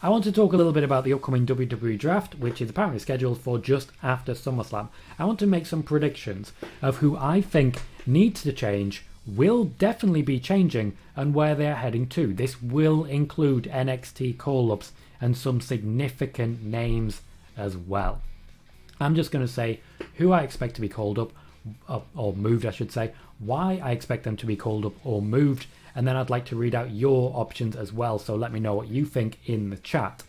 I want to talk a little bit about the upcoming WWE Draft, which is apparently scheduled for just after SummerSlam. I want to make some predictions of who I think needs to change, will definitely be changing, and where they are heading to. This will include NXT call-ups and some significant names as well. I'm just going to say who I expect to be called up, or moved I should say, why I expect them to be called up or moved, and then I'd like to read out your options as well, so let me know what you think in the chat.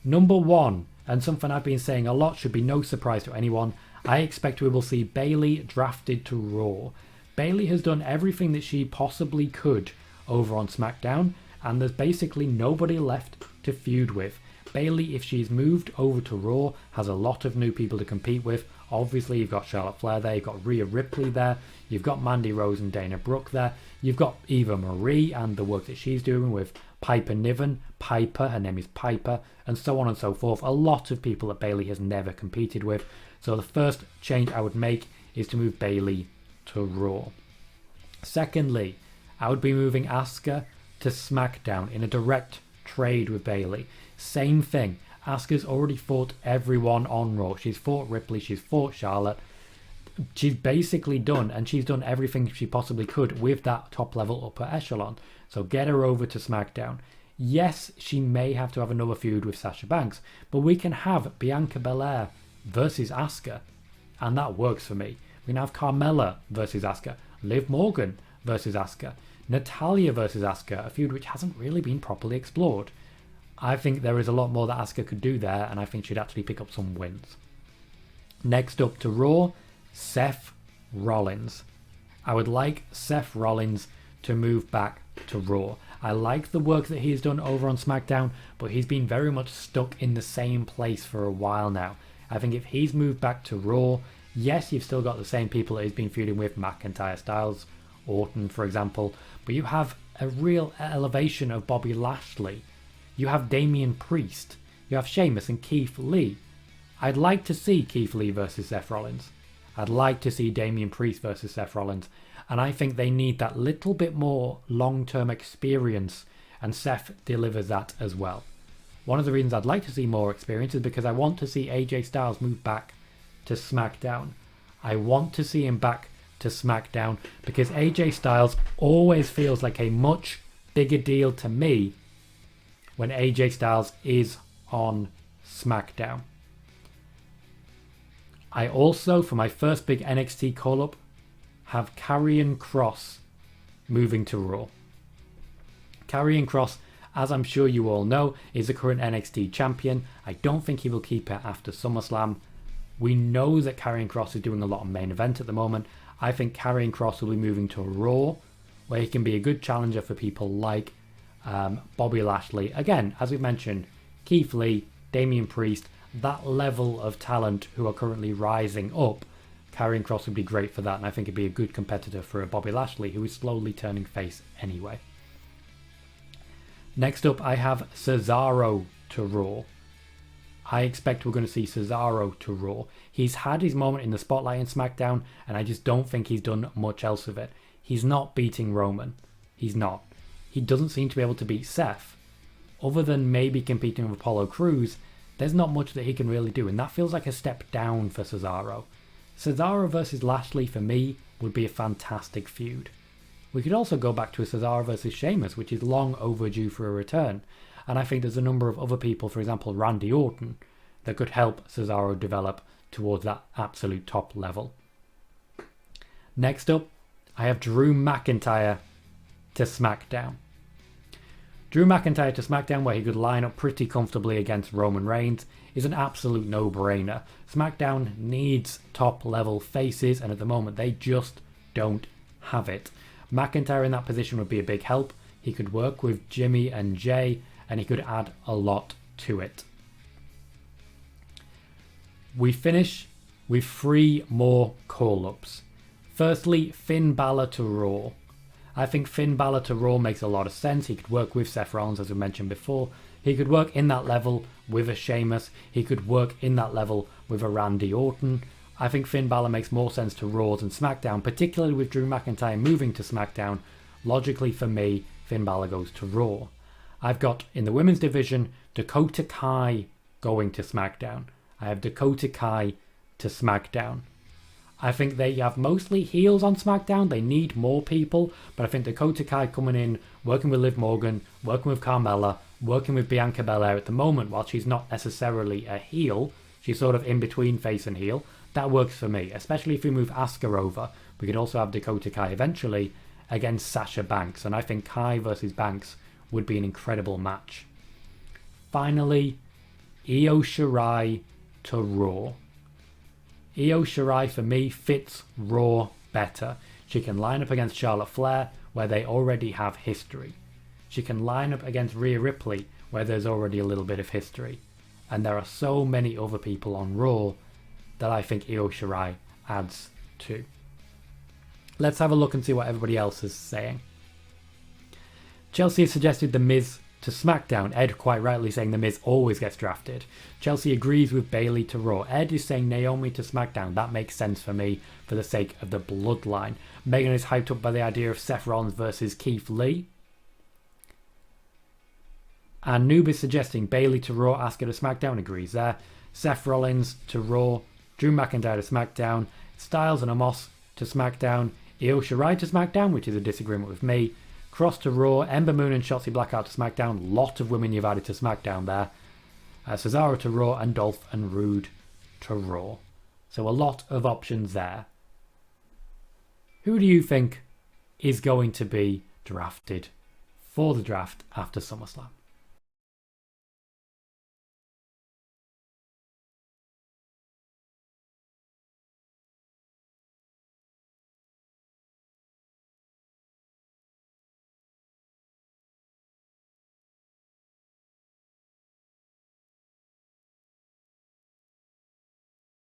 Number 1, and something I've been saying a lot, should be no surprise to anyone, I expect we will see Bayley drafted to Raw. Bayley has done everything that she possibly could over on Smackdown, and there's basically nobody left to feud with. Bayley, if she's moved over to Raw, has a lot of new people to compete with. Obviously, you've got Charlotte Flair there, you've got Rhea Ripley there, you've got Mandy Rose and Dana Brooke there, you've got Eva Marie and the work that she's doing with Piper Niven, her name is Piper, and so on and so forth. A lot of people that Bayley has never competed with. So the first change I would make is to move Bayley to Raw. Secondly, I would be moving Asuka to SmackDown in a direct trade with Bayley. Same thing. Asuka's already fought everyone on Raw. She's fought Ripley, she's fought Charlotte. She's basically done, and she's done everything she possibly could with that top level upper echelon. So get her over to SmackDown. Yes, she may have to have another feud with Sasha Banks, but we can have Bianca Belair versus Asuka, and that works for me. We can have Carmella versus Asuka, Liv Morgan versus Asuka, Natalya versus Asuka, a feud which hasn't really been properly explored. I think there is a lot more that Asuka could do there, and I think she'd actually pick up some wins. Next up to Raw, Seth Rollins. I would like Seth Rollins to move back to Raw. I like the work that he's done over on SmackDown, but he's been very much stuck in the same place for a while now. I think if he's moved back to Raw, yes, you've still got the same people that he's been feuding with, McIntyre, Styles, Orton, for example, but you have a real elevation of Bobby Lashley. You have Damian Priest. You have Sheamus and Keith Lee. I'd like to see Keith Lee versus Seth Rollins. I'd like to see Damian Priest versus Seth Rollins. And I think they need that little bit more long-term experience, and Seth delivers that as well. One of the reasons I'd like to see more experience is because I want to see AJ Styles move back to SmackDown. I want to see him back to SmackDown because AJ Styles always feels like a much bigger deal to me when AJ Styles is on SmackDown. I also, for my first big NXT call-up, have Karrion Kross moving to Raw. Karrion Kross, as I'm sure you all know, is the current NXT champion. I don't think he will keep it after SummerSlam. We know that Karrion Kross is doing a lot of main event at the moment. I think Karrion Kross will be moving to Raw, where he can be a good challenger for people like Bobby Lashley. Again, as we've mentioned, Keith Lee, Damian Priest, that level of talent who are currently rising up. Karrion Kross would be great for that, and I think he'd be a good competitor for a Bobby Lashley, who is slowly turning face anyway. Next up, I have Cesaro to Raw. I expect we're going to see Cesaro to Raw. He's had his moment in the spotlight in SmackDown, and I just don't think he's done much else with it. He's not beating Roman. He's not. He doesn't seem to be able to beat Seth. Other than maybe competing with Apollo Crews, there's not much that he can really do, and that feels like a step down for Cesaro. Cesaro versus Lashley, for me, would be a fantastic feud. We could also go back to a Cesaro versus Sheamus, which is long overdue for a return. And I think there's a number of other people, for example Randy Orton, that could help Cesaro develop towards that absolute top level. Next up, I have Drew McIntyre to SmackDown. Drew McIntyre to SmackDown, where he could line up pretty comfortably against Roman Reigns, is an absolute no-brainer. SmackDown needs top-level faces, and at the moment they just don't have it. McIntyre in that position would be a big help. He could work with Jimmy and Jay, and he could add a lot to it. We finish with 3 more call-ups. Firstly, Finn Balor to Raw. I think Finn Balor to Raw makes a lot of sense. He could work with Seth Rollins, as we mentioned before. He could work in that level with a Sheamus. He could work in that level with a Randy Orton. I think Finn Balor makes more sense to Raw than SmackDown, particularly with Drew McIntyre moving to SmackDown. Logically for me, Finn Balor goes to Raw. I've got in the women's division Dakota Kai going to SmackDown. I have Dakota Kai to SmackDown. I think they have mostly heels on SmackDown. They need more people, but I think Dakota Kai coming in, working with Liv Morgan, working with Carmella, working with Bianca Belair at the moment, while she's not necessarily a heel, she's sort of in between face and heel. That works for me, especially if we move Asuka over. We could also have Dakota Kai eventually against Sasha Banks, and I think Kai versus Banks would be an incredible match. Finally, Io Shirai to Raw. Io Shirai for me fits Raw better. She can line up against Charlotte Flair where they already have history. She can line up against Rhea Ripley where there's already a little bit of history. And there are so many other people on Raw that I think Io Shirai adds to. Let's have a look and see what everybody else is saying. Chelsea has suggested The Miz to SmackDown. Ed quite rightly saying The Miz always gets drafted. Chelsea agrees with Bayley to Raw. Ed is saying Naomi to SmackDown. That makes sense for me for the sake of the bloodline. Megan is hyped up by the idea of Seth Rollins versus Keith Lee. And Noob is suggesting Bayley to Raw, Asuka to SmackDown. Agrees there. Seth Rollins to Raw. Drew McIntyre to SmackDown. Styles and Omos to SmackDown. Io Shirai to SmackDown, which is a disagreement with me. Kross to Raw. Ember Moon and Shotzi Blackheart to SmackDown. Lot of women you've added to SmackDown there. Cesaro to Raw and Dolph and Rude to Raw. So a lot of options there. Who do you think is going to be drafted for the draft after SummerSlam?